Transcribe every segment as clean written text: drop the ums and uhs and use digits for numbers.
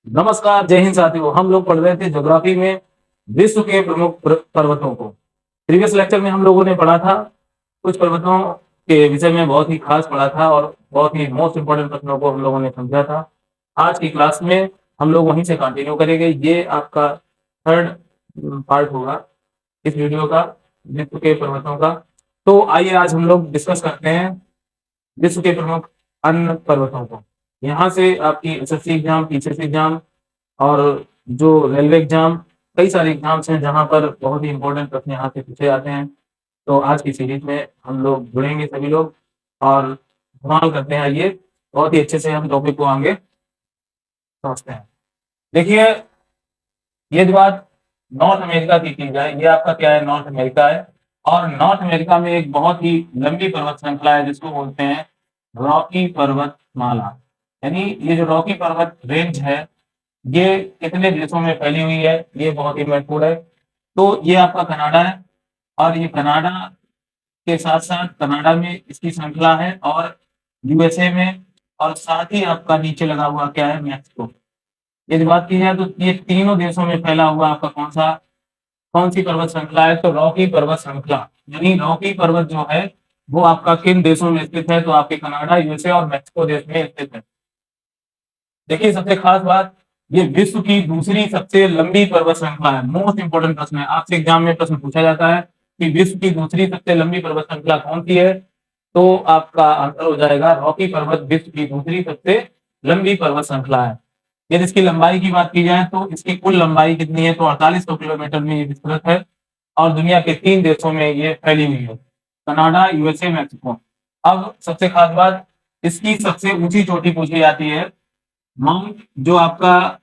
नमस्कार, जय हिंद साथियों। हम लोग पढ़ रहे थे ज्योग्राफी में विश्व के प्रमुख पर्वतों को। प्रीवियस लेक्चर में हम लोगों ने पढ़ा था कुछ पर्वतों के विषय में, बहुत ही खास पढ़ा था और बहुत ही मोस्ट इंपोर्टेंट प्रश्नों को हम लोगों ने समझा था। आज की क्लास में हम लोग वहीं से कंटिन्यू करेंगे। ये आपका थर्ड पार्ट होगा इस वीडियो का, विश्व के पर्वतों का। तो आइए आज हम लोग डिस्कस करते हैं विश्व के प्रमुख अन्य पर्वतों को। यहाँ से आपकी एसएससी एग्जाम, पीसीएस एग्जाम और जो रेलवे एग्जाम, कई सारे एग्जाम्स हैं जहाँ पर बहुत ही इंपॉर्टेंट प्रश्न यहाँ से पूछे जाते हैं। तो आज की सीरीज में हम लोग जुड़ेंगे सभी लोग और धमाल करते हैं। आइए बहुत ही अच्छे से हम टॉपिक को आगे समझते हैं। देखिए, ये जो बात नॉर्थ अमेरिका की जाए, ये आपका क्या है, नॉर्थ अमेरिका है। और नॉर्थ अमेरिका में एक बहुत ही लंबी पर्वत श्रृंखला है जिसको बोलते हैं रॉकी पर्वतमाला। यानी ये जो रॉकी पर्वत रेंज है, ये कितने देशों में फैली हुई है, ये बहुत ही महत्वपूर्ण है। तो ये आपका कनाडा है, और ये कनाडा के साथ साथ कनाडा में इसकी श्रृंखला है, और यूएसए में, और साथ ही आपका नीचे लगा हुआ क्या है, मैक्सिको। यदि बात की जाए तो ये तीनों देशों में फैला हुआ आपका कौन सी पर्वत श्रृंखला है, तो रॉकी पर्वत श्रृंखला। यानी रॉकी पर्वत जो है वो आपका किन देशों में स्थित है, तो आपके कनाडा, यूएसए और मैक्सिको देश में स्थित है। देखिए, सबसे खास बात, ये विश्व की दूसरी सबसे लंबी पर्वत श्रृंखला है। मोस्ट इंपोर्टेंट प्रश्न है, आपसे एग्जाम में प्रश्न पूछा जाता है कि विश्व की दूसरी सबसे लंबी पर्वत श्रृंखला कौन सी है, तो आपका आंसर हो जाएगा रॉकी पर्वत विश्व की दूसरी सबसे लंबी पर्वत श्रृंखला है। यदि इसकी लंबाई की बात की जाए तो इसकी कुल लंबाई कितनी है, तो 4800 किलोमीटर में ये विस्तृत है, और दुनिया के 3 देशों में ये फैली हुई है, कनाडा, यूएसए, मैक्सिको। अब सबसे खास बात, इसकी सबसे ऊंची चोटी पूछी जाती है माउंट, जो आपका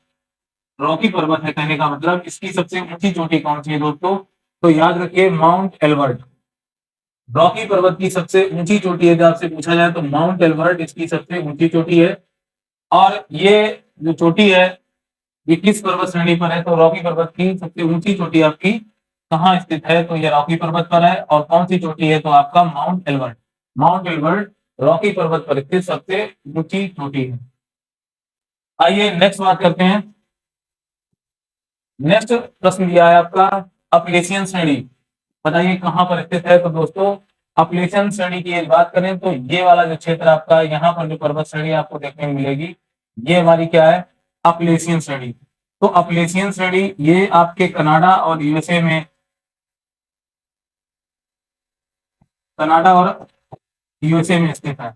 रॉकी पर्वत है, कहने का मतलब इसकी सबसे ऊंची चोटी कौन सी है दोस्तों, तो याद रखिए माउंट एल्बर्ट। रॉकी पर्वत की सबसे ऊंची चोटी यदि आपसे पूछा जाए तो माउंट एल्बर्ट इसकी सबसे ऊंची चोटी है। और ये जो चोटी है ये किस पर्वत श्रेणी पर है, तो रॉकी पर्वत की सबसे ऊंची चोटी आपकी कहाँ स्थित है, तो ये रॉकी पर्वत पर है। और कौन सी चोटी है, तो आपका Mount Elbert. Mount Elbert Rocky पर्वत पर स्थित सबसे ऊंची चोटी है। आइए नेक्स्ट बात करते हैं। नेक्स्ट प्रश्न दिया है आपका अपलेशियन श्रेणी, बताइए कहां पर स्थित है, तो दोस्तों अपलेशियन श्रेणी की बात करें तो ये वाला जो क्षेत्र आपका, यहाँ पर जो पर्वत श्रेणी आपको देखने को मिलेगी, ये हमारी क्या है, अपलेशियन श्रेणी। तो अपलेशियन श्रेणी ये आपके कनाडा और यूएसए में, कनाडा और यूएसए में स्थित है।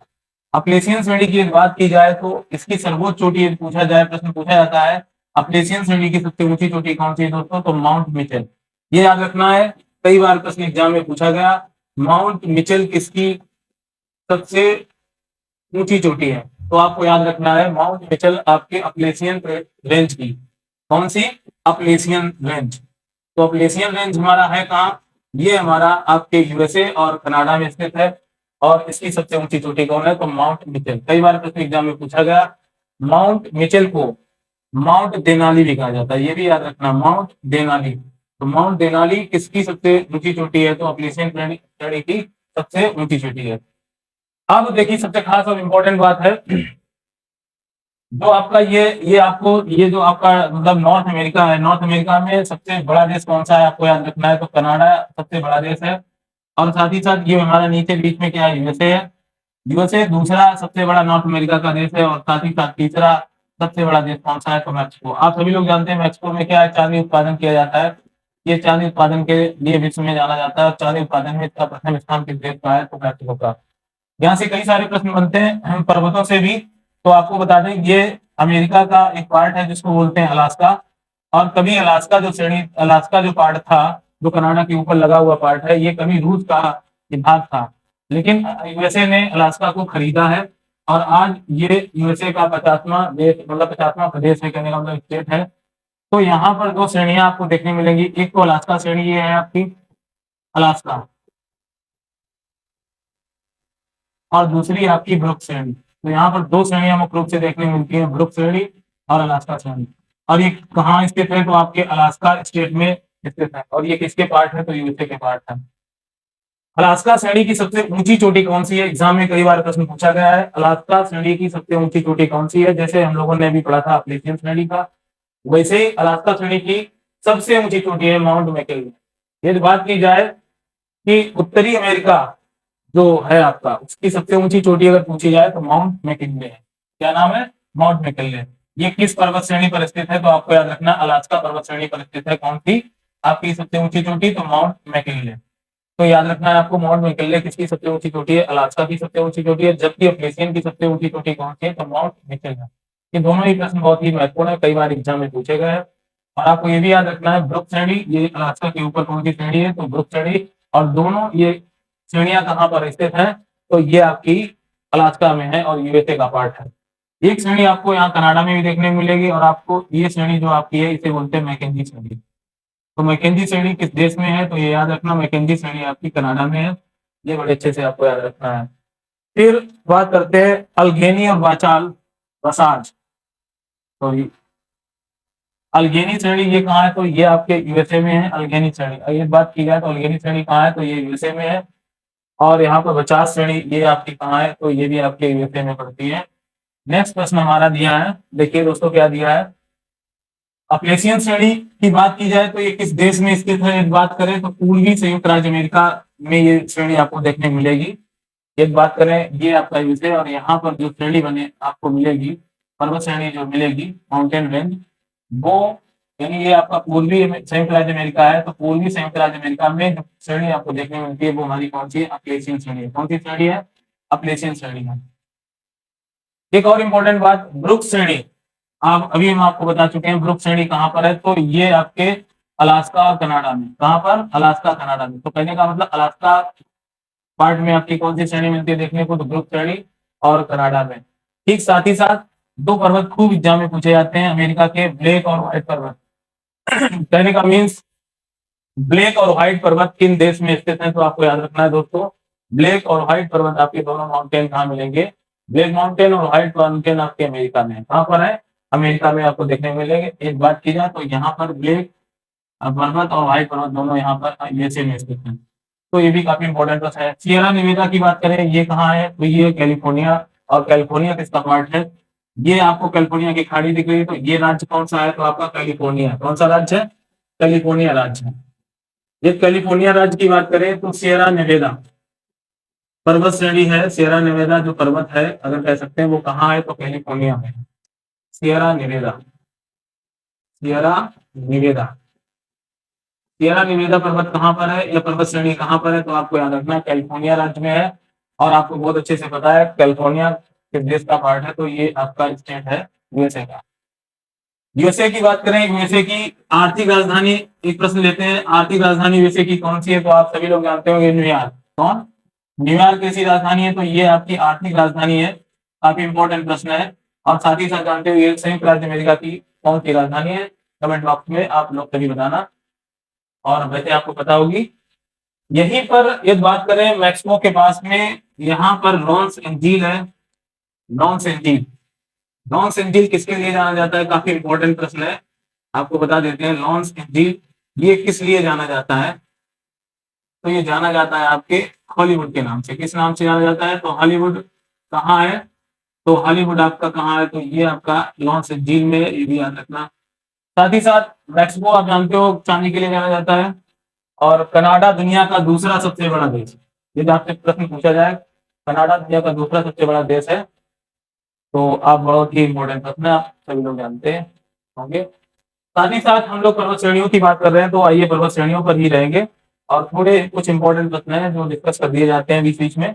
अपलेशियन श्रेणी की बात की जाए तो इसकी सर्वोच्च चोटी यदि पूछा जाए, प्रश्न पूछा जाता है अपलेशियन श्रेणी की सबसे ऊंची चोटी कौन सी है दोस्तों, तो माउंट मिचेल। ये याद रखना है, कई बार प्रश्न एग्जाम में पूछा गया, माउंट मिचेल किसकी सबसे ऊंची चोटी है, तो आपको याद रखना है माउंट मिचेल आपके अपलेशियन रेंज की। कौन सी, अपलेशियन रेंज। तो अपलेशियन रेंज हमारा है कहाँ, ये हमारा आपके यूएसए और कनाडा में स्थित है। और इसकी सबसे ऊंची चोटी कौन है, तो माउंट मिचेल। कई बार प्रश्न एग्जाम में पूछा गया, माउंट मिचेल को माउंट देनाली भी कहा जाता है, ये भी याद रखना, माउंट देनाली। तो माउंट देनाली किसकी सबसे ऊंची चोटी है, तो अपलेशियन श्रेणी की सबसे ऊंची चोटी है। अब देखिए, सबसे खास और इंपॉर्टेंट बात है, जो आपका ये आपको, ये जो आपका मतलब नॉर्थ अमेरिका है, नॉर्थ अमेरिका में सबसे बड़ा देश कौन सा है, आपको याद रखना है, तो कनाडा सबसे बड़ा देश है। और साथ ही साथ ये हमारा नीचे बीच में क्या है, यूएसए है। यूएसए दूसरा सबसे बड़ा नॉर्थ अमेरिका का देश है, और साथ ही साथ तीसरा सबसे बड़ा देश कौन सा है, तो मैक्सिको। आप सभी लोग जानते हैं मैक्सिको में क्या है, चांदी उत्पादन किया जाता है। ये चांदी उत्पादन के लिए विश्व में जाना जाता है, और चांदी उत्पादन में इसका प्रथम स्थान किस देश का है, तो मैक्सिको का। यहाँ से कई सारे प्रश्न बनते हैं पर्वतों से भी। तो आपको बता दें, ये अमेरिका का एक पार्ट है जिसको बोलते हैं अलास्का। और कभी अलास्का जो श्रेणी, अलास्का जो पार्ट था, जो कनाडा के ऊपर लगा हुआ पार्ट है, ये कभी रूस का भाग था, लेकिन यूएसए ने अलास्का को खरीदा है। और आज ये यूएसए का 50वां देश, मतलब 50वां प्रदेश है, कहने का मतलब स्टेट है। तो यहाँ पर दो श्रेणियां आपको देखने मिलेंगी, एक तो अलास्का श्रेणी ये है आपकी, अलास्का, और दूसरी आपकी ब्रुक श्रेणी। तो यहाँ पर दो श्रेणियां मुख्य रूप से देखने को मिलती है, ब्रुक श्रेणी और अलास्का श्रेणी। और ये कहाँ स्थित है, तो आपके अलास्का स्टेट में स्थित है। और ये किसके पार्ट है, तो यूएसए के पार्ट है। अलास्का श्रेणी की सबसे ऊंची चोटी कौन सी है? एग्जाम में कई बार प्रश्न पूछा गया है। अलास्का श्रेणी की सबसे ऊंची चोटी कौन सी है? जैसे हम लोगों ने अभी पढ़ा था अपलेशियन श्रेणी का, वैसे ही अलास्का श्रेणी की सबसे ऊंची चोटी है माउंट मैककिनले। यदि बात की जाए कि उत्तरी अमेरिका जो है आपका, उसकी सबसे ऊंची चोटी अगर पूछी जाए तो माउंट मैककिनले है। क्या नाम है? Mount McKinley. ये किस पर्वत श्रेणी पर स्थित है? तो आपको याद रखना अलास्का पर्वत श्रेणी पर स्थित है। कौन सी आपकी सबसे ऊंची चोटी? तो माउंट मैककिनले। तो याद रखना है आपको, माउंट मैककिनले किसकी सबसे ऊंची चोटी है? अलास्का की सबसे ऊंची चोटी है। जबकि अपलेशियन की सबसे ऊंची चोटी कौन सी है? तो माउंट मिचेल है। ये दोनों ही प्रश्न बहुत ही महत्वपूर्ण है, कई बार एग्जाम में पूछे गए हैं। और आपको ये भी याद रखना है ब्रुक श्रेणी, ये अलास्का के ऊपर कौन सी श्रेणी है? तो ब्रुक श्रेणी। और दोनों ये श्रेणियां कहाँ पर स्थित है? तो ये आपकी अलास्का में है और यूएसए का पार्ट है। एक श्रेणी आपको यहाँ कनाडा में भी देखने को मिलेगी, और आपको ये श्रेणी जो आपकी है इसे बोलते हैं मैकेंजी श्रेणी। तो मैकेंजी श्रेणी किस देश में है? तो ये याद रखना, मैकेंजी श्रेणी आपकी कनाडा में है। ये बड़े अच्छे से आपको याद रखना है। फिर बात करते हैं अल्गेनी और वाचाल वसाज। तो अल्गेनी श्रेणी ये कहाँ है? तो ये आपके यूएसए में है अल्गेनी श्रेणी। अगर बात की जाए तो अल्गेनी श्रेणी कहाँ है? तो ये यूएसए में है। और यहाँ पर 50 श्रेणी ये आपकी कहाँ है? तो ये भी आपके यूएसए में पड़ती है। नेक्स्ट प्रश्न हमारा दिया है, देखिए दोस्तों क्या दिया है। अपलेशियन श्रेणी की बात की जाए तो ये किस देश में स्थित है? बात करें तो पूर्वी संयुक्त राज्य अमेरिका में ये श्रेणी आपको देखने को मिलेगी। एक बात करें ये आपका यूएसए, और यहाँ पर जो श्रेणी बने आपको मिलेगी, पर्वत श्रेणी जो मिलेगी माउंटेन रेंज, वो यानी ये आपका पूर्वी संयुक्त राज्य अमेरिका है। तो पूर्वी संयुक्त राज्य अमेरिका में जो श्रेणी आपको देखने को मिलती है वो हमारी कौन सी है? अपलेशियन श्रेणी है। कौन सी श्रेणी है? अपलेशियन श्रेणी है। एक और इम्पोर्टेंट बात, ब्रुक श्रेणी। आप अभी हम आपको बता चुके हैं ब्रुक श्रेणी कहाँ पर है। तो ये आपके अलास्का और कनाडा में। कहाँ पर? अलास्का कनाडा में। तो कहने का मतलब अलास्का पार्ट में आपकी कौन सी श्रेणी मिलती है देखने को? तो ब्रुक श्रेणी, और कनाडा में। ठीक साथ ही साथ दो पर्वत खूब एग्जाम में पूछे जाते हैं अमेरिका के, ब्लैक और व्हाइट पर्वत। कहने का मीन्स ब्लैक और व्हाइट पर्वत किन देश में स्थित है? तो आपको याद रखना है दोस्तों, ब्लैक और व्हाइट पर्वत आपके दोनों माउंटेन कहाँ मिलेंगे? ब्लैक माउंटेन और व्हाइट माउंटेन आपके अमेरिका में। कहाँ पर है? अमेरिका में आपको देखने को मिलेंगे। एक बात की जाए तो यहाँ पर ब्लैक पर्वत और व्हाइट पर्वत दोनों यहाँ पर यूएसए में स्थित है। तो ये भी काफी इंपॉर्टेंट प्रश्न है। सियरा निवेदा की बात करें, ये कहाँ है? तो ये कैलिफोर्निया। और कैलिफोर्निया किसका पार्ट है? ये आपको कैलिफोर्निया की खाड़ी दिख रही है, तो ये राज्य कौन सा है? तो आपका कैलिफोर्निया। कौन सा राज्य है? कैलिफोर्निया राज्य है। ये कैलिफोर्निया राज्य की बात करें तो सियरा नेवेदा पर्वत श्रेणी है। सियरा नेवेदा जो पर्वत है अगर कह सकते हैं वो कहाँ है? तो कैलिफोर्निया में। Sierra Nevada, Sierra Nevada, Sierra Nevada पर्वत कहाँ पर है? यह पर्वत श्रेणी कहाँ पर है? तो आपको याद रखना कैलिफोर्निया राज्य में है। और आपको बहुत अच्छे से पता है कैलिफोर्निया किस देश का पार्ट है? तो ये आपका स्टेट है यूएसए का। यूएसए की बात करें, यूएसए की आर्थिक राजधानी, एक प्रश्न लेते हैं, आर्थिक राजधानी यूएसए की कौन सी है? तो आप सभी लोग जानते होंगे न्यूयॉर्क। कौन? न्यूयॉर्क कैसी राजधानी है? तो ये आपकी आर्थिक राजधानी है। काफी इंपॉर्टेंट प्रश्न है। और साथ ही साथ जानते हो ये संयुक्त राज्य अमेरिका की कौन सी राजधानी है? कमेंट बॉक्स में आप लोग सभी बताना। और वैसे आपको पता होगी, यहीं पर यदि बात करें मैक्सिको के पास में, यहाँ पर लॉन्स एंजिल है। लॉन्स एंजिल, लॉन्स एंजिल किसके लिए जाना जाता है? काफी इंपॉर्टेंट प्रश्न है, आपको बता देते हैं। लॉन्स एंजिल ये किस लिए जाना जाता है? तो ये जाना जाता है आपके हॉलीवुड के नाम से। किस नाम से जाना जाता है? तो हॉलीवुड कहाँ है? तो हॉलीवुड आपका कहाँ है? तो ये आपका लॉन्स एंजिल में, ये भी याद रखना। साथ ही साथ मैक्सिको आप जानते हो चांदी के लिए जाना जाता है। और कनाडा दुनिया का दूसरा सबसे बड़ा देश। यदि आपसे प्रश्न पूछा जाए कनाडा दुनिया का दूसरा सबसे बड़ा देश है, तो आप बहुत ही इंपॉर्टेंट प्रश्न है, आप सभी लोग जानते हैं होंगे। साथ ही साथ हम लोग पर्वत श्रेणियों की बात कर रहे हैं, तो आइए पर्वत श्रेणियों पर ही रहेंगे। और थोड़े कुछ इंपॉर्टेंट प्रश्न हैं जो डिस्कस कर दिए जाते हैं बीच बीच में।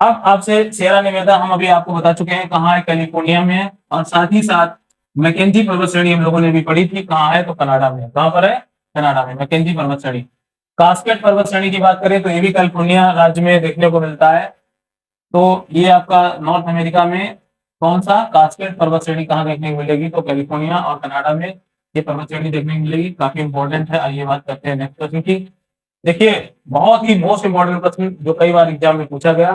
अब आपसे सियरा नेवेदा हम अभी आपको बता चुके हैं कहाँ है, कैलिफोर्निया में है। और साथ ही साथ मैकेंजी पर्वत श्रेणी हम लोगों ने भी पढ़ी थी, कहाँ है? तो कनाडा में। कहाँ पर है? कनाडा में मैकेंजी पर्वत श्रेणी। कास्केड पर्वत श्रेणी की बात करें तो ये भी कैलिफोर्निया राज्य में देखने को मिलता है। तो ये आपका नॉर्थ अमेरिका में कौन सा कास्केड पर्वत श्रेणी कहाँ देखने को मिलेगी? तो कैलिफोर्निया और कनाडा में ये पर्वत श्रेणी देखने को मिलेगी। काफी इंपॉर्टेंट है। आइए बात करते हैं नेक्स्ट प्रश्न की। देखिए बहुत ही मोस्ट इंपॉर्टेंट प्रश्न जो कई बार एग्जाम में पूछा गया,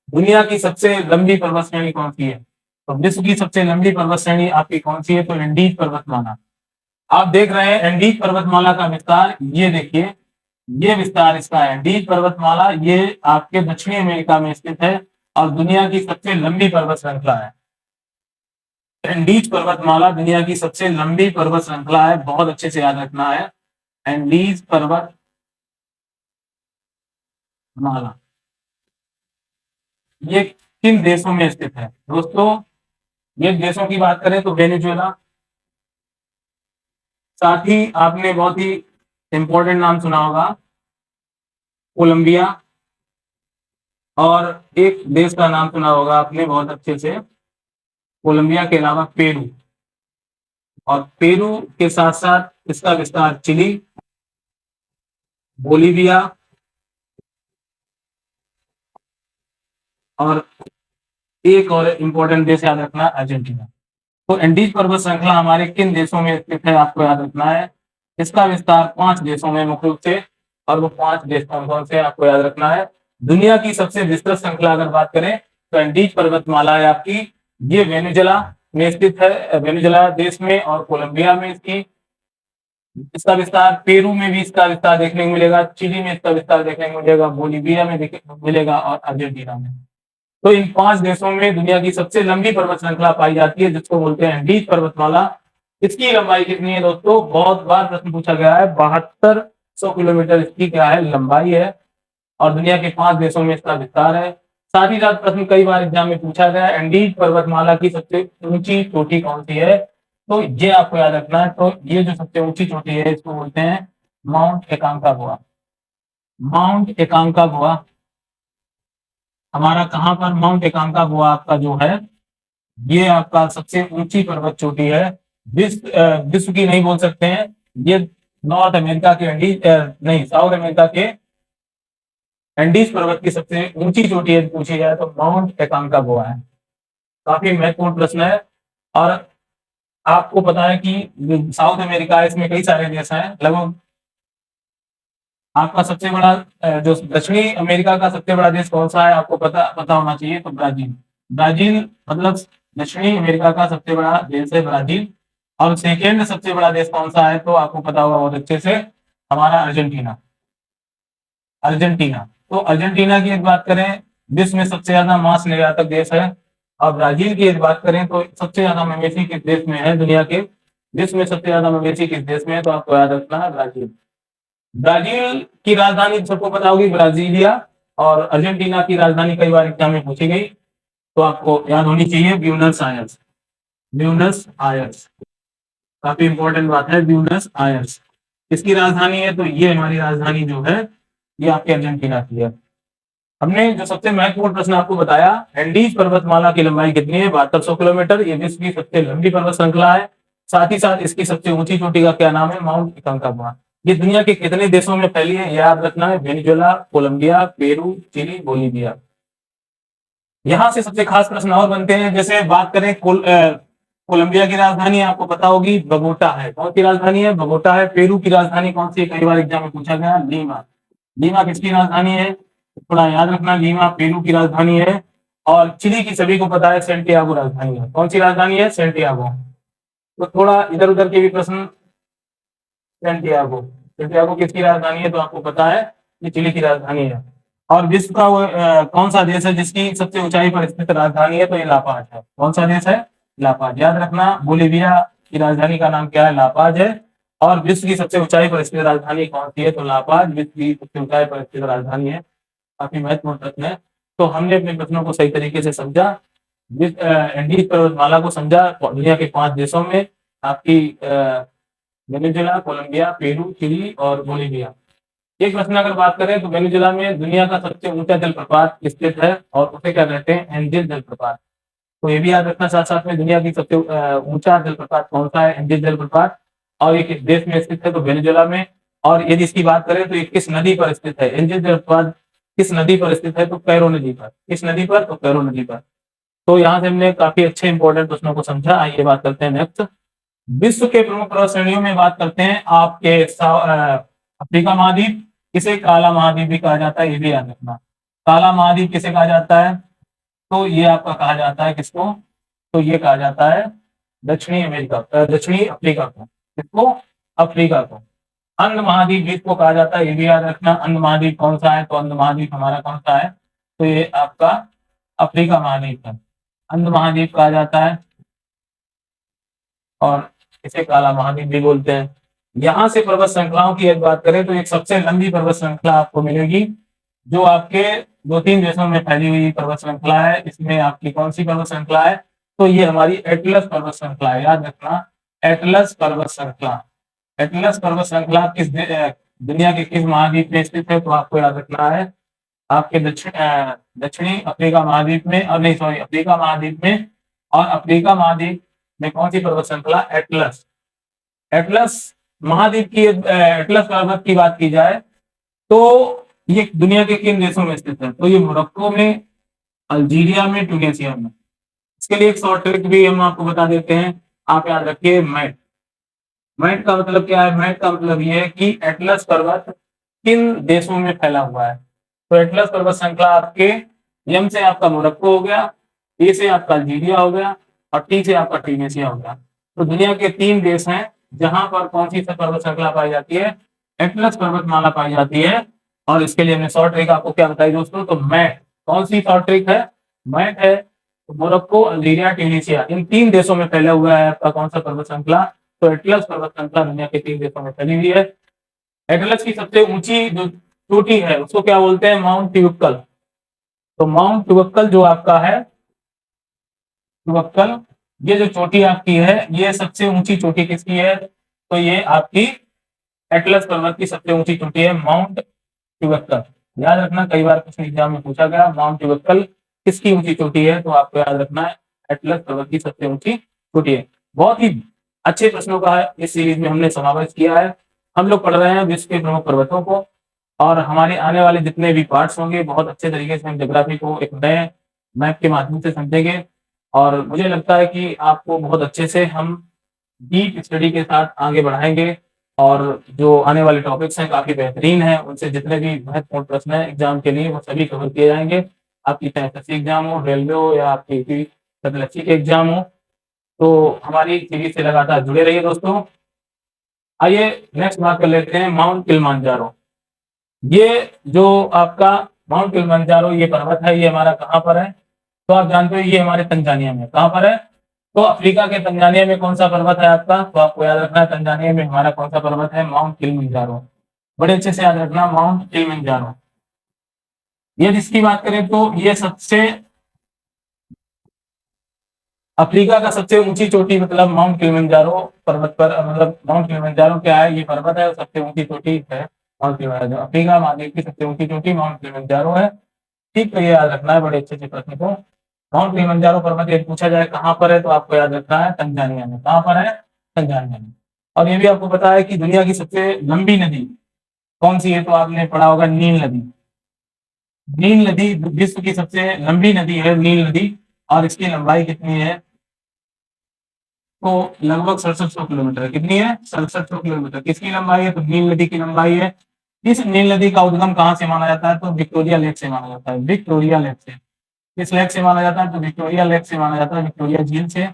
दुनिया की सबसे लंबी पर्वत श्रेणी कौन सी है? तो विश्व की सबसे लंबी पर्वत श्रेणी आपकी कौन सी है? तो एंडीज पर्वतमाला। आप देख रहे हैं एंडीज पर्वतमाला का विस्तार, ये देखिए ये विस्तार इसका है। एंडीज पर्वतमाला ये आपके दक्षिणी अमेरिका में स्थित है और दुनिया की सबसे लंबी पर्वत श्रृंखला है। एंडीज पर्वतमाला दुनिया की सबसे लंबी पर्वत श्रृंखला है, बहुत अच्छे से याद रखना है। एंडीज पर्वतमाला ये किन देशों में स्थित है दोस्तों? ये देशों की बात करें तो वेनेजुएला, साथ ही आपने बहुत ही इंपॉर्टेंट नाम सुना होगा कोलंबिया, और एक देश का नाम सुना होगा आपने बहुत अच्छे से, कोलंबिया के अलावा पेरू, और पेरू के साथ साथ इसका विस्तार चिली, बोलीविया और एक और इंपॉर्टेंट देश याद रखना, अर्जेंटीना। तो एंडीज पर्वत श्रृंखला हमारे किन देशों में स्थित है आपको याद रखना है। इसका विस्तार 5 देशों में मुख्य रूप से, और वो 5 देश कौन कौन से आपको याद रखना है। दुनिया की सबसे विस्तृत श्रृंखला अगर बात करें तो एंडीज पर्वतमाला है आपकी, ये वेनेजुएला में स्थित है, वेनेजुएला देश में और कोलंबिया में इसकी इसका विस्तार, पेरू में भी इसका विस्तार देखने को मिलेगा, चिली में इसका विस्तार देखने को मिलेगा, बोलीविया में मिलेगा और अर्जेंटीना में। तो इन 5 देशों में दुनिया की सबसे लंबी पर्वत श्रृंखला पाई जाती है जिसको बोलते हैं एंडीज पर्वतमाला। इसकी लंबाई कितनी है दोस्तों? बहुत बार प्रश्न पूछा गया है, 7200 किलोमीटर इसकी क्या है, लंबाई है, और दुनिया के 5 देशों में इसका विस्तार है। साथ ही साथ प्रश्न कई बार एग्जाम में पूछा गया है, एंडीज पर्वतमाला की सबसे ऊंची चोटी कौन सी है, तो ये आपको याद रखना है। तो ये जो सबसे ऊंची चोटी है इसको बोलते हैं माउंट एकांकागुआ। माउंट एकांकागुआ हमारा कहां पर, माउंट एकांकागुआ आपका जो है ये आपका सबसे ऊंची पर्वत चोटी है। विश्व की नहीं बोल सकते हैं, ये नॉर्थ अमेरिका के एंडीज नहीं, साउथ अमेरिका के एंडीज पर्वत की सबसे ऊंची चोटी है पूछी जाए तो माउंट एकांकागुआ है। काफी महत्वपूर्ण प्रश्न है। और आपको पता है कि साउथ अमेरिका है, इसमें कई सारे देश हैं, लगभग आपका सबसे बड़ा जो दक्षिणी अमेरिका का सबसे बड़ा देश कौन सा है आपको पता पता होना चाहिए, तो ब्राजील। ब्राजील मतलब दक्षिणी अमेरिका का सबसे बड़ा देश है ब्राजील। और सेकेंड सबसे बड़ा देश कौन सा है तो आपको पता होगा बहुत अच्छे से, हमारा अर्जेंटीना। अर्जेंटीना, तो अर्जेंटीना की एक बात करें, विश्व में सबसे ज्यादा मांस निर्यातक देश है। और ब्राजील की एक बात करें तो सबसे ज्यादा मवेशी किस देश में है दुनिया के, विश्व में सबसे ज्यादा मवेशी किस देश में है, तो आपको याद रखना है ब्राजील। ब्राजील की राजधानी सबको पता होगी ब्राजीलिया, और अर्जेंटीना की राजधानी कई बार एग्जाम में पूछी गई तो आपको याद होनी चाहिए ब्यूनस आयर्स। ब्यूनस आयर्स काफी इंपॉर्टेंट बात है, ब्यूनस आयर्स इसकी राजधानी है, तो ये हमारी राजधानी जो है ये आपके अर्जेंटीना की है। हमने जो सबसे महत्वपूर्ण प्रश्न आपको बताया, एंडीज पर्वतमाला की लंबाई कितनी है, 7200 किलोमीटर, ये विश्व की सबसे लंबी पर्वत श्रृंखला है। साथ ही साथ इसकी सबसे ऊंची चोटी का क्या नाम है, माउंट एकांकागुआ। ये दुनिया के कितने देशों में फैली है याद रखना है, Venezuela, Colombia, Peru, Chile, Bolivia. यहाँ से सबसे खास प्रश्न और बनते हैं, जैसे बात करें कोलंबिया की राजधानी आपको पता होगी बगोटा है, कौन सी राजधानी है, बगोटा है। पेरू की राजधानी कौन सी है, कई बार एग्जाम में पूछा गया, लीमा। लीमा किसकी राजधानी है, थोड़ा याद रखना, लीमा पेरू की राजधानी है। और चिली की सभी को पता है सेंटियागो राजधानी है, कौन सी राजधानी है, सेंटियागो। तो थोड़ा इधर उधर के भी प्रश्न, सेंटियागो, सेंटियागो किसकी राजधानी है तो आपको पता है ये चिली की राजधानी है। और विश्व का वो कौन सा देश है जिसकी सबसे ऊंचाई पर स्थित राजधानी है, तो ये लापाज है। कौन सा देश है, लापाज, याद रखना। बोलीविया की राजधानी का नाम क्या है, लापाज है। और विश्व की सबसे ऊंचाई पर स्थित राजधानी कौन सी है, तो लापाज विश्व की सबसे ऊंचाई पर स्थित राजधानी है। काफी महत्वपूर्ण प्रश्न है। तो हमने अपने प्रश्नों को सही तरीके से समझा, एंडीज पर्वतमाला को समझा, दुनिया के 5 देशों में आपकी वेनेजुएला, कोलंबिया, पेरू, चिली और बोलीविया। एक प्रश्न अगर बात करें तो वेनेजुएला में दुनिया का सबसे ऊंचा जलप्रपात स्थित है और उसे क्या कहते हैं, एंजिल जलप्रपात। तो ये भी याद रखना, साथ साथ में दुनिया की सबसे ऊंचा जलप्रपात कौन सा है, एंजिल जलप्रपात। और ये किस देश में स्थित है, तो वेनेजुएला में। और यदि इसकी बात करें तो ये किस नदी पर स्थित है, एंजिल जलप्रपात किस नदी पर स्थित है, तो कैरो नदी पर। किस नदी पर, तो कैरो नदी पर। तो यहाँ से हमने काफी अच्छे इंपॉर्टेंट प्रश्नों को समझा। आइए बात करते हैं नेक्स्ट, विश्व के प्रमुख पर्वत श्रेणियों में बात करते हैं। आपके अफ्रीका महाद्वीप, किसे काला महाद्वीप भी कहा जाता है, ये भी याद रखना। काला महाद्वीप किसे कहा जाता है, तो ये आपका कहा जाता है किसको, तो ये कहा जाता है दक्षिणी अमेरिका, दक्षिणी अफ्रीका को। किसको, अफ्रीका को। अंध महाद्वीप जिसको कहा जाता है, ये भी याद रखना। अंध महाद्वीप कौन सा है? तो अंध महाद्वीप हमारा कौन सा है? तो ये आपका अफ्रीका महाद्वीप है, अंध महाद्वीप कहा जाता है, और इसे काला महाद्वीप भी बोलते हैं। यहाँ से पर्वत श्रृंखलाओं की एक बात करें तो एक सबसे लंबी पर्वत श्रृंखला आपको मिलेगी, जो आपके दो तीन देशों में फैली हुई पर्वत श्रृंखला है। इसमें आपकी कौन सी पर्वत श्रृंखला है? तो ये हमारी एटलस पर्वत श्रृंखला है, याद रखना, एटलस पर्वत श्रृंखला। एटलस पर्वत श्रृंखला दुनिया के किस महाद्वीप में स्थित है? तो आपको याद रखना है आपके दक्षिणी अफ्रीका महाद्वीप में, और नहीं सॉरी, अफ्रीका महाद्वीप में। और अफ्रीका महाद्वीप में कौन सी पर्वत श्रृंखला? एटलस। एटलस महाद्वीप की, एटलस पर्वत की बात की जाए तो ये दुनिया के किन देशों में स्थित है? तो ये मोरक्को में, अल्जीरिया में, ट्यूनीशिया में। इसके लिए एक शॉर्ट ट्रिक भी हम आपको बता देते हैं, आप याद रखिए मैट। मैट का मतलब क्या है? मैट का मतलब ये है कि एटलस पर्वत किन देशों में फैला हुआ है। तो एटलस पर्वत श्रृंखला आपके एम से आपका मोरक्को हो गया, ए से आपका अल्जीरिया हो गया, और टी से आपका ट्यूनीशिया हो गया। तो दुनिया के तीन देश हैं जहां पर कौन सी पर्वत श्रृंखला पाई जाती है? एटलस पर्वतमाला पाई जाती है। और इसके लिए हमने शॉर्ट ट्रिक आपको क्या बताई दोस्तों? तो मैट। कौन सी शॉर्ट ट्रिक है? मैट है। तो मोरक्को, अल्जीरिया, ट्यूनीशिया, इन तीन देशों में फैला हुआ है आपका कौन सा पर्वत श्रृंखला? तो एटलस पर्वत श्रृंखला दुनिया के तीन देशों में फैली हुई है। एटलस की सबसे ऊंची जो चोटी है उसको क्या बोलते हैं? माउंट ट्यूबक्कल। तो माउंट ट्यूबक्कल जो आपका है, ट्यूबक्कल, ये जो चोटी आपकी है, ये सबसे ऊंची चोटी किसकी है? तो ये आपकी एटलस पर्वत की सबसे ऊंची चोटी है, माउंट ट्यूबक्कल। याद रखना, कई बार कुछ एग्जाम में पूछा गया माउंट ट्यूबक्कल किसकी ऊंची चोटी है, तो आपको याद रखना है एटलस पर्वत की सबसे ऊंची चोटी है। बहुत ही अच्छे प्रश्नों का इस सीरीज में हमने समावेश किया है। हम लोग पढ़ रहे हैं विश्व के प्रमुख पर्वतों को, और हमारे आने वाले जितने भी पार्ट्स होंगे बहुत अच्छे तरीके से हम ज्योग्राफी को एक नए मैप के माध्यम से समझेंगे। और मुझे लगता है कि आपको बहुत अच्छे से हम डीप स्टडी के साथ आगे बढ़ाएंगे, और जो आने वाले टॉपिक्स हैं काफी बेहतरीन हैं, उनसे जितने भी महत्वपूर्ण प्रश्न हैं एग्जाम के लिए वो सभी कवर किए जाएंगे। आपकी चाहे एसएससी एग्जाम हो, रेलवे हो, या आपकी डब्ल्यूएससी के एग्जाम हो, तो हमारी सीरीज से लगातार जुड़े रहिए दोस्तों। आइए नेक्स्ट बात कर लेते हैं माउंट किलिमंजारो। ये जो आपका माउंट किलिमंजारो ये पर्वत है, ये हमारा कहाँ पर है? तो आप जानते हो ये हमारे तंजानिया में। कहाँ पर है? तो अफ्रीका के तंजानिया में कौन सा पर्वत है आपका? तो आपको याद रखना है तंजानिया में हमारा कौन सा पर्वत है? Mount Kilimanjaro. बड़े अच्छे से याद रखना, माउंट किलिमंजारो। ये जिसकी बात करें तो ये सबसे, अफ्रीका का सबसे ऊंची चोटी मतलब माउंट किलिमंजारो पर्वत पर, मतलब माउंट किलिमंजारो क्या है? ये पर्वत है, सबसे ऊंची चोटी है माउंट किलिमंजारो। अफ्रीका महाद्वीप की सबसे ऊंची चोटी माउंट किलिमंजारो है। ठीक, तो ये याद रखना है बड़े अच्छे से प्रश्न को। माउंट किलिमंजारो पर्वत यदि पूछा जाए कहाँ पर है, तो आपको याद रखना है तंजानिया में। कहाँ पर है? तंजानिया में। और ये भी आपको पता है कि दुनिया की सबसे लंबी नदी कौन सी है? तो आपने पढ़ा होगा नील नदी। नील नदी विश्व की सबसे लंबी नदी है, नील नदी। और इसकी लंबाई कितनी है? तो लगभग 6700 किलोमीटर। कितनी है? 6700 किलोमीटर। किसकी लंबाई है? तो नील नदी की लंबाई है। इस नील नदी का उद्गम कहाँ से माना जाता है? तो विक्टोरिया लेक से माना जाता है। विक्टोरिया लेक से। किस लेक से माना जाता है? तो विक्टोरिया लेक से माना जाता है, विक्टोरिया झील से,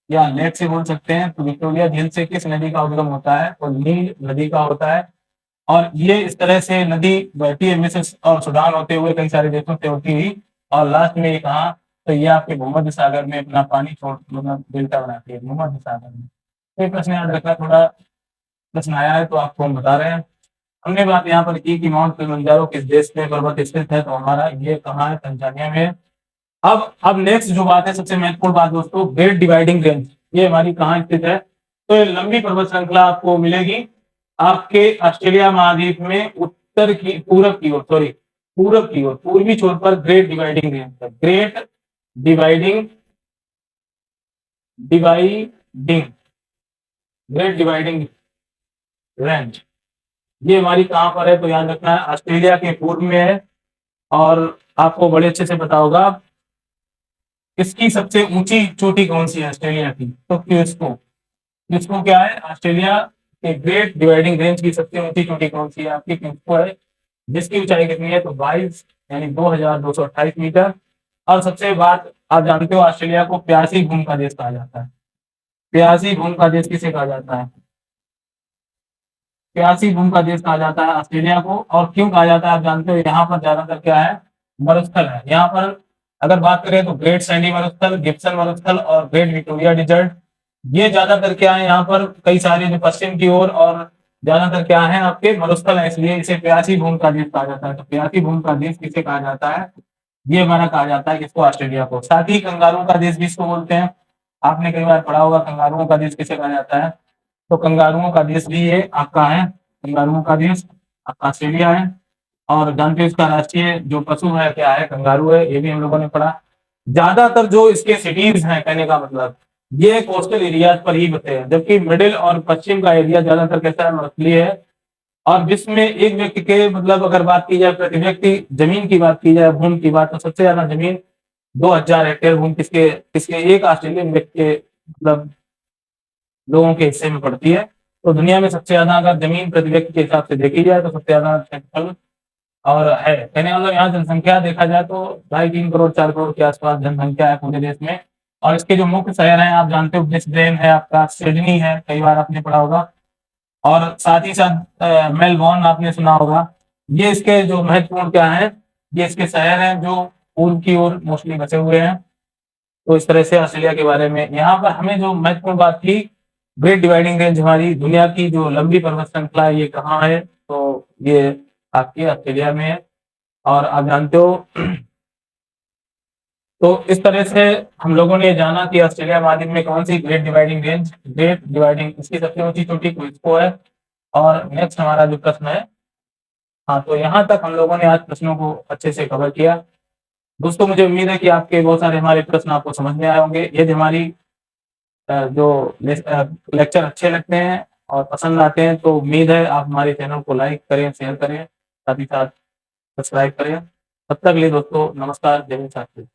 या लेक से बोल सकते हैं। तो विक्टोरिया झील से किस नदी का उद्गम होता है? तो नील नदी का होता है। और ये इस तरह से नदी बहती है मिस्र और सूडान होते हुए कई सारे देशों से होती हुई, और लास्ट में ये कहा, तो ये आपके भूमध्य सागर में अपना पानी छोड़, मतलब डेल्टा बनाती है भूमध्य सागर में। तो ये प्रश्न याद रखना, थोड़ा प्रश्न आया है तो आपको हम बता रहे हैं। हमने बात यहाँ पर की कि माउंट किलिमंजारो किस देश में पर्वत स्थित है, तो हमारा ये कहाँ है? तंजानिया में। अब नेक्स्ट जो बात है, सबसे महत्वपूर्ण बात दोस्तों, ग्रेट डिवाइडिंग रेंज, ये हमारी कहाँ स्थित है? तो ये लंबी पर्वत श्रृंखला आपको मिलेगी आपके ऑस्ट्रेलिया महाद्वीप में उत्तर की, पूरब की ओर, सॉरी पूरब की ओर, पूर्वी छोर पर ग्रेट डिवाइडिंग रेंज है। Great dividing dividing great Dividing range, ये हमारी कहाँ पर है? तो याद रखना है ऑस्ट्रेलिया के पूर्व में है। और आपको बड़े अच्छे से पता होगा इसकी सबसे ऊंची चोटी कौन सी है ऑस्ट्रेलिया की? तो क्यूस्को। क्यूस्को क्या है? ऑस्ट्रेलिया के ग्रेट डिवाइडिंग रेंज की सबसे ऊंची चोटी कौन सी है? आपकी क्यूस्को है, जिसकी ऊंचाई कितनी है? तो 22 यानी 2228 मीटर। और सबसे बात आप जानते हो, ऑस्ट्रेलिया को प्यासी भूमि का देश कहा जाता है। प्यासी भूमि का देश किसे कहा जाता है? प्यासी भूमि का देश कहा जाता है ऑस्ट्रेलिया को। और क्यों कहा जाता है आप जानते हो, यहाँ पर ज्यादातर क्या है, मरुस्थल है। यहाँ पर अगर बात करें तो ग्रेट सैंडी मरुस्थल, गिब्सन मरुस्थल और ग्रेट विक्टोरिया डिजर्ट, ये ज्यादातर क्या है, यहाँ पर कई सारे जो पश्चिम की ओर और ज्यादातर क्या है आपके मरुस्थल है, इसलिए इसे प्यासी भूमि का देश कहा जाता है। तो प्यासी भूमि का देश किसे कहा जाता है, ये हमारा कहा जाता है किसको, ऑस्ट्रेलिया को। साथ ही कंगारुओं का देश भी इसको बोलते हैं। आपने कई बार पढ़ा होगा कंगारुओं का देश किसे कहा जाता है। तो कंगारुओं का देश भी ये आपका है, कंगारुओं का देश आपका ऑस्ट्रेलिया है। और जानते हो इसका राष्ट्रीय जो पशु है क्या है, कंगारू है, ये भी हम लोगों ने पढ़ा। ज्यादातर जो इसके सिटीज हैं, कहने का मतलब ये कोस्टल एरियाज पर ही बसे हैं, जबकि मिडिल और पश्चिम का एरिया ज्यादातर कैसा है, मछली है। और विश्व में एक व्यक्ति के मतलब अगर बात की जाए, प्रति व्यक्ति जमीन की बात की जाए, भूमि की बात, तो सबसे ज्यादा जमीन 2000 हेक्टेयर भूमि किसके किसके एक ऑस्ट्रेलियन व्यक्ति के मतलब लोगों के हिस्से में पड़ती है। तो दुनिया में सबसे ज्यादा अगर जमीन प्रति व्यक्ति के हिसाब से देखी जाए तो सबसे ज्यादा क्षेत्रफल और है, कहने मतलब यहाँ जनसंख्या देखा जाए तो 2.5-3 करोड़ 4 करोड़ के आसपास जनसंख्या है पूरे देश में। और इसके जो मुख्य शहर हैं आप जानते हो, ब्रिस्बेन है आपका, सिडनी है, कई बार आपने पढ़ा होगा, और साथ ही साथ मेलबोर्न आपने सुना होगा। ये इसके जो महत्वपूर्ण क्या है, ये इसके शहर हैं जो पूर्व की ओर मोस्टली बसे हुए हैं। तो इस तरह से ऑस्ट्रेलिया के बारे में यहाँ पर हमें जो महत्वपूर्ण बात थी, ग्रेट डिवाइडिंग रेंज हमारी दुनिया की जो लंबी पर्वत श्रृंखला है, ये कहाँ है, तो ये आपके ऑस्ट्रेलिया में है। और आप जानते हो तो इस तरह से हम लोगों ने जाना कि ऑस्ट्रेलिया महाद्वीप में कौन सी Great Dividing Range, Great Dividing इसकी सबसे ऊंची चोटी क्विस्को है। और नेक्स्ट हमारा जो प्रश्न है, हाँ, तो यहाँ तक हम लोगों ने आज प्रश्नों को अच्छे से कवर किया। दोस्तों मुझे उम्मीद है कि आपके बहुत सारे हमारे प्रश्न आपको समझ में आए होंगे। यदि हमारी जो लेक्चर अच्छे लगते हैं और पसंद आते हैं तो उम्मीद है आप हमारे चैनल को लाइक करें, शेयर करें, साथ ही साथ सब्सक्राइब करें। तब तक के लिए दोस्तों नमस्कार, जय हिंद साथी।